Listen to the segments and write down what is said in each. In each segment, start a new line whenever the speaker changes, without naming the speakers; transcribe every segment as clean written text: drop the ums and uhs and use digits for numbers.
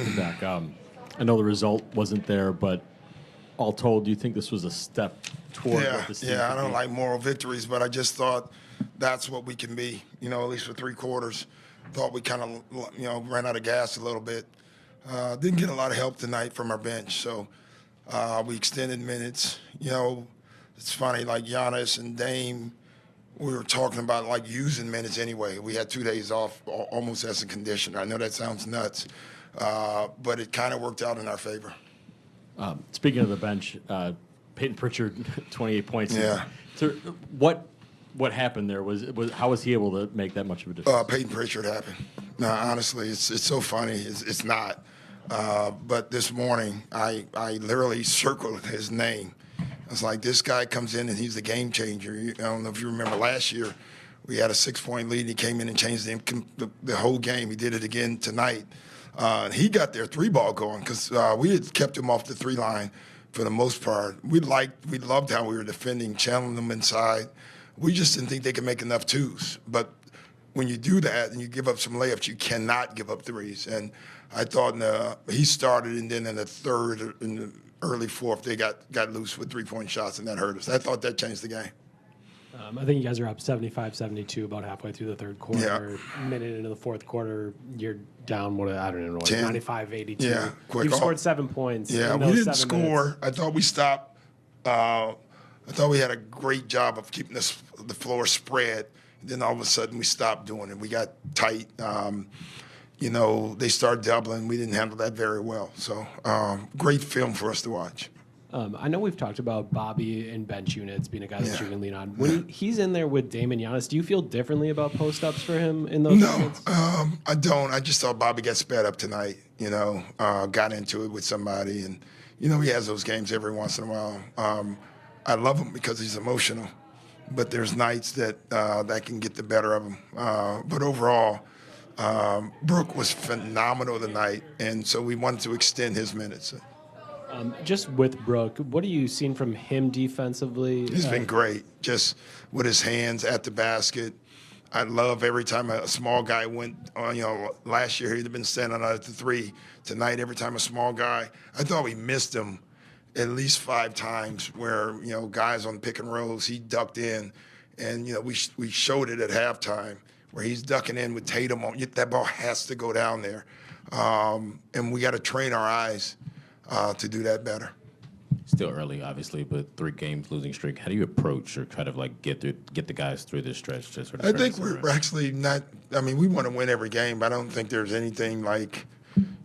you back. I know the result wasn't there, but all told, do you think this was a step toward what this team could
I don't
be?
like moral victories, but I just thought that's what we can be, at least for 3 quarters. Thought we kind of, ran out of gas a little bit. Didn't get a lot of help tonight from our bench, so we extended minutes. It's funny, like Giannis and Dame, we were talking about, like, using minutes anyway. We had 2 days off almost as a conditioner. I know that sounds nuts, but it kind of worked out in our favor.
Speaking of the bench, Payton Pritchard, 28 points.
Yeah.
So what happened there? How was he able to make that much of a difference?
Payton Pritchard happened. No, honestly, it's so funny. It's not. But this morning, I literally circled his name. I was like, this guy comes in and he's the game changer. I don't know if you remember last year, we had a 6-point lead. He came in and changed the whole game. He did it again tonight. He got their 3-ball going because we had kept him off the 3 line for the most part. We loved how we were defending, channeling them inside. We just didn't think they could make enough 2s. But when you do that and you give up some layups, you cannot give up 3s. And I thought he started, and then in the third, in the early fourth, they got loose with 3-point shots, and that hurt us. I thought that changed the game.
I think you guys are up 75-72 about halfway through the third quarter. Yeah. Minute into the fourth quarter, you're down, I don't even know, 95-82.
Yeah, quick.
You scored 7 points.
Yeah, we didn't score.
Minutes.
I thought we stopped. I thought we had a great job of keeping the floor spread. And then all of a sudden we stopped doing it. We got tight. They started doubling. We didn't handle that very well. So great film for us to watch.
I know we've talked about Bobby and bench units being a guy that you can lean on. When he's in there with Dame and Giannis, do you feel differently about post-ups for him in those moments?
No, I don't. I just thought Bobby got sped up tonight, got into it with somebody. And, he has those games every once in a while. I love him because he's emotional. But there's nights that can get the better of him. But overall, Brooke was phenomenal tonight, and so we wanted to extend his minutes.
Just with Brooke, what have you seen from him defensively?
He's been great, just with his hands at the basket. I love every time a small guy went on, last year he'd have been standing out at the 3. Tonight, every time a small guy, I thought we missed him at least 5 times where, guys on pick and rolls, he ducked in. And, we showed it at halftime where he's ducking in with Tatum on. That ball has to go down there. And we got to train our eyes to do that better.
Still early, obviously, but 3 games losing streak. How do you approach or try to get the guys through this stretch? To sort of
I think we're actually not. I mean, we want to win every game, but I don't think there's anything like,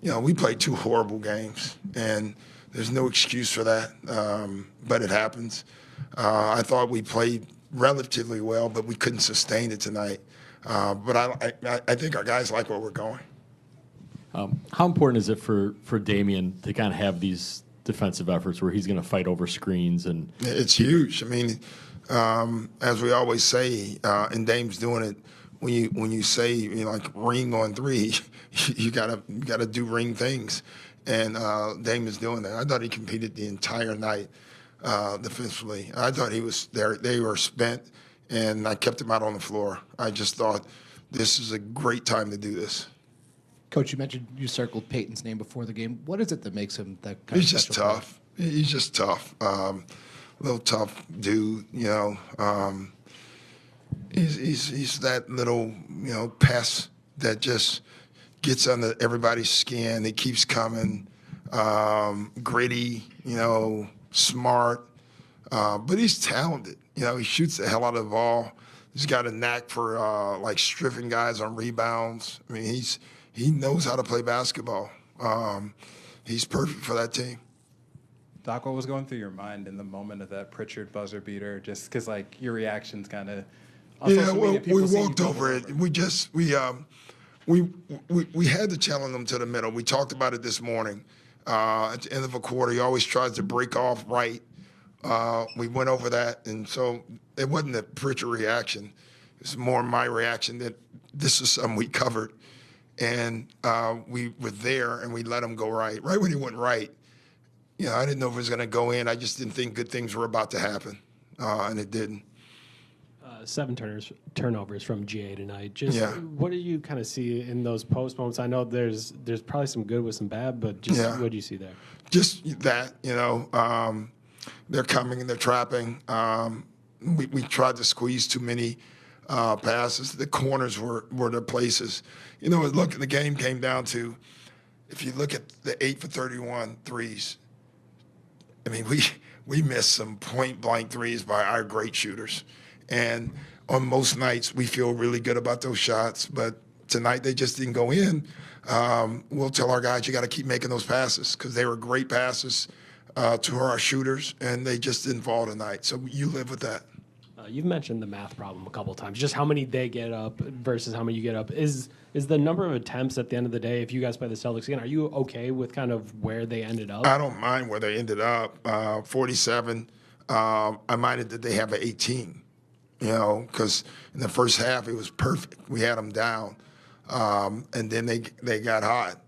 we played 2 horrible games, and there's no excuse for that. But it happens. I thought we played relatively well, but we couldn't sustain it tonight. But I think our guys like where we're going.
How important is it for Damian to kind of have these defensive efforts where he's going to fight over screens? And
it's huge. I mean, as we always say, and Dame's doing it. When you say like ring on 3, you gotta do ring things, and Dame is doing that. I thought he competed the entire night defensively. I thought he was there. They were spent, and I kept him out on the floor. I just thought this is a great time to do this.
Coach, you mentioned you circled Payton's name before the game. What is it that makes him that kind
He's
of
just tough.
Player?
He's just tough. Little tough dude, He's that little, pest that just gets under everybody's skin. He keeps coming, gritty, smart, but he's talented. He shoots the hell out of the ball. He's got a knack for stripping guys on rebounds. I mean, he knows how to play basketball. He's perfect for that team.
Doc, what was going through your mind in the moment of that Pritchard buzzer beater? Just because, your reactions kind of.
Yeah, well, we walked over it. We had to challenge them to the middle. We talked about it this morning. At the end of a quarter, he always tries to break off right. We went over that, and so it wasn't a Pritchard reaction. It's more my reaction that this is something we covered, and we were there, and we let him go right. Right when he went right, I didn't know if it was going to go in. I just didn't think good things were about to happen, and it didn't.
7 turnovers from GA tonight. Just
Yeah.
what do you kind of see in those post moments? I know there's probably some good with some bad, but just what do you see there?
Just that, they're coming and they're trapping. We tried to squeeze too many passes. The corners were the places. Look, the game came down to, if you look at the 8 for 31 threes, I mean, we missed some point-blank threes by our great shooters. And on most nights, we feel really good about those shots. But tonight, they just didn't go in. We'll tell our guys, you got to keep making those passes because they were great passes to our shooters, and they just didn't fall tonight. So you live with that.
You've mentioned the math problem a couple of times. Just how many they get up versus how many you get up. Is the number of attempts at the end of the day, if you guys play the Celtics again, are you okay with kind of where they ended up?
I don't mind where they ended up. 47. I minded that they have an 18, because in the first half it was perfect. We had them down, and then they got hot.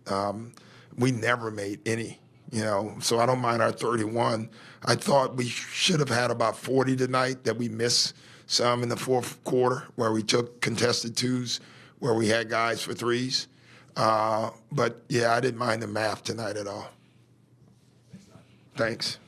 We never made any, so I don't mind our 31. I thought we should have had about 40 tonight that we missed some in the fourth quarter where we took contested twos, where we had guys for threes. But, yeah, I didn't mind the math tonight at all. Thanks.